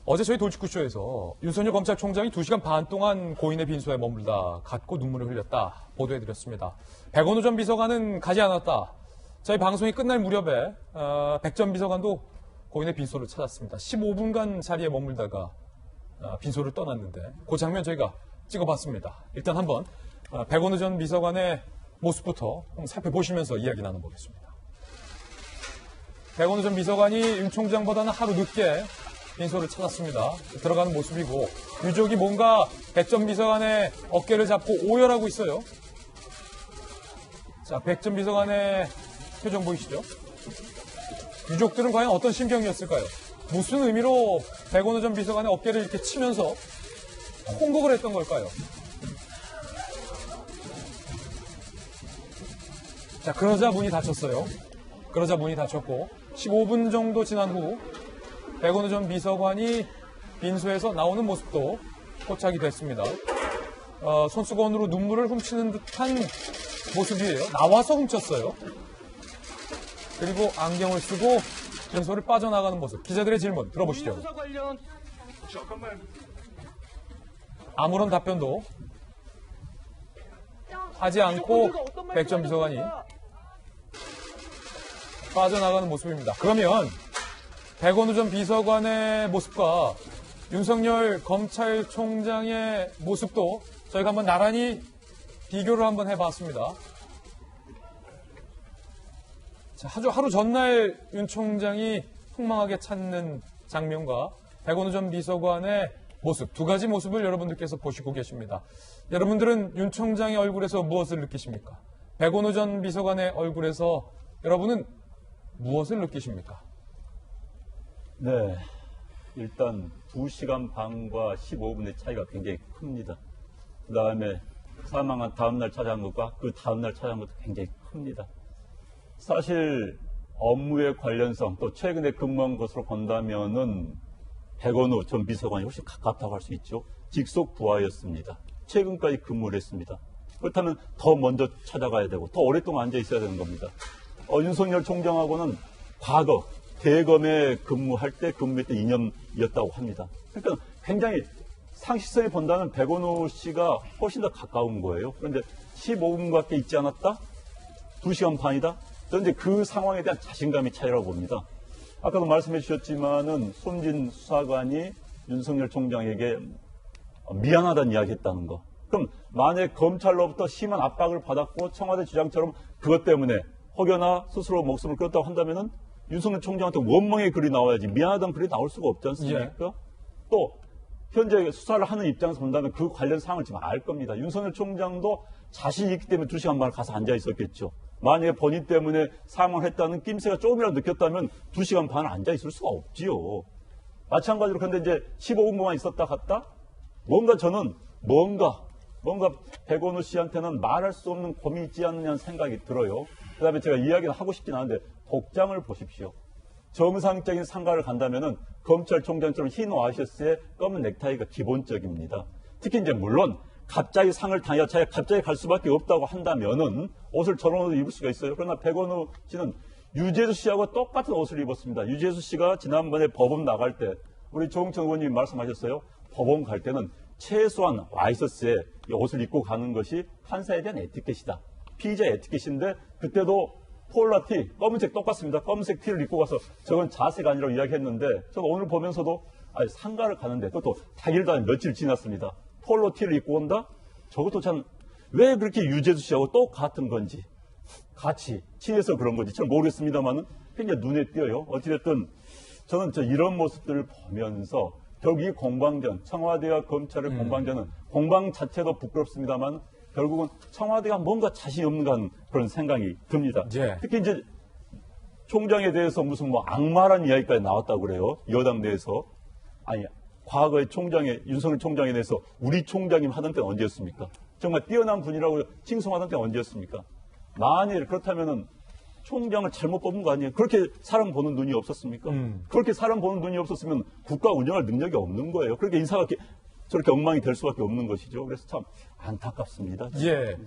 어제 저희 돌직구쇼에서 윤석열 검찰총장이 2시간 반 동안 고인의 빈소에 머물다 갔고 눈물을 흘렸다 보도해드렸습니다. 백원우 전 비서관은 가지 않았다. 저희 방송이 끝날 무렵에 백 전 비서관도 고인의 빈소를 찾았습니다. 15분간 자리에 머물다가 빈소를 떠났는데 그 장면 저희가 찍어봤습니다. 일단 한번 백원우 전 비서관의 모습부터 살펴보시면서 이야기 나눠보겠습니다. 백원우 전 비서관이 윤 총장보다는 하루 늦게 빈소를 찾았습니다. 들어가는 모습이고 유족이 뭔가 백 전 비서관의 어깨를 잡고 오열하고 있어요. 자, 백 전 비서관의 표정 보이시죠? 유족들은 과연 어떤 심경이었을까요? 무슨 의미로 백원우 전 비서관의 어깨를 이렇게 치면서 홍곡을 했던 걸까요? 자, 그러자 문이 닫혔어요. 그러자 문이 닫혔고 15분 정도 지난 후 백원우 전 비서관이 빈소에서 나오는 모습도 포착이 됐습니다. 손수건으로 눈물을 훔치는 듯한 모습이에요. 나와서 훔쳤어요. 그리고 안경을 쓰고 빈소를 빠져나가는 모습. 기자들의 질문 들어보시죠. 아무런 답변도 하지 않고 백 전 비서관이 빠져나가는 모습입니다. 그러면 백원우 전 비서관의 모습과 윤석열 검찰총장의 모습도 저희가 한번 나란히 비교를 한번 해봤습니다. 자, 하루 전날 윤 총장이 폭망하게 찾는 장면과 백원우 전 비서관의 모습, 두 가지 모습을 여러분들께서 보시고 계십니다. 여러분들은 윤 총장의 얼굴에서 무엇을 느끼십니까? 백원우 전 비서관의 얼굴에서 여러분은 무엇을 느끼십니까? 네, 일단 2시간 반과 15분의 차이가 굉장히 큽니다. 그 다음에 사망한 다음날 찾아간 것과 그 다음날 찾아간 것도 굉장히 큽니다. 사실 업무의 관련성 또 최근에 근무한 것으로 본다면은 백원우 전 비서관이 훨씬 가깝다고 할 수 있죠. 직속 부하였습니다. 최근까지 근무를 했습니다. 그렇다면 더 먼저 찾아가야 되고 더 오랫동안 앉아 있어야 되는 겁니다. 윤석열 총장하고는 과거 대검에 근무했던 2년이었다고 합니다. 그러니까 굉장히 상식선에 본다면 백원우 씨가 훨씬 더 가까운 거예요. 그런데 15분밖에 있지 않았다? 2시간 반이다? 저는 이제 그 상황에 대한 자신감이 차이라고 봅니다. 아까도 말씀해 주셨지만은 손진 수사관이 윤석열 총장에게 미안하다는 이야기 했다는 거. 그럼 만약 검찰로부터 심한 압박을 받았고 청와대 주장처럼 그것 때문에 혹여나 스스로 목숨을 끊었다고 한다면은 윤석열 총장한테 원망의 글이 나와야지 미안하다는 글이 나올 수가 없지 않습니까? 예. 또 현재 수사를 하는 입장에서 본다면 그 관련 사항을 지금 알 겁니다. 윤석열 총장도 자신이 있기 때문에 2시간 반을 가서 앉아 있었겠죠. 만약에 본인 때문에 사망을 했다는 낌새가 조금이라도 느꼈다면 2시간 반을 앉아 있을 수가 없지요. 마찬가지로 근데 이제 15분만 있었다 갔다? 저는 뭔가 백원우 씨한테는 말할 수 없는 고민이 있지 않느냐는 생각이 들어요. 그 다음에 제가 이야기를 하고 싶진 않은데 복장을 보십시오. 정상적인 상가를 간다면은 검찰총장처럼 흰 와이셔츠에 검은 넥타이가 기본적입니다. 특히 이제 물론 갑자기 상을 당해서 자기가 갑자기 갈 수밖에 없다고 한다면은 옷을 저런 옷을 입을 수가 있어요. 그러나 백원우 씨는 유재수 씨하고 똑같은 옷을 입었습니다. 유재수 씨가 지난번에 법원 나갈 때 우리 조홍천 의원님이 말씀하셨어요. 법원 갈 때는 최소한 와이셔츠에 옷을 입고 가는 것이 판사에 대한 에티켓이다. 피의자의 에티켓인데 그때도 폴라티, 검은색 똑같습니다. 검은색 티를 입고 가서 저건 자세가 아니라고 이야기했는데 저도 오늘 보면서도 상가를 가는데 그것도 당일도 아니고 며칠 지났습니다. 폴로 티를 입고 온다? 저것도 참 왜 그렇게 유재수 씨하고 똑같은 건지 같이 친해서 그런 건지 잘 모르겠습니다만은 굉장히 눈에 띄어요. 어찌됐든 저는 이런 모습들을 보면서 결국 이 공방전, 청와대와 검찰의 공방전은 공방 자체도 부끄럽습니다만 결국은 청와대가 뭔가 자신이 없는 그런 생각이 듭니다. 예. 특히 이제 총장에 대해서 무슨 악마라는 이야기까지 나왔다고 그래요. 여당 내에서. 아니, 과거의 윤석열 총장에 대해서 우리 총장님 하던 때는 언제였습니까? 정말 뛰어난 분이라고 칭송하던 때는 언제였습니까? 만일 그렇다면은 총장을 잘못 뽑은 거 아니에요? 그렇게 사람 보는 눈이 없었습니까? 그렇게 사람 보는 눈이 없었으면 국가 운영할 능력이 없는 거예요. 그렇게 인사가 저렇게 엉망이 될 수밖에 없는 것이죠. 그래서 참 안타깝습니다. 예.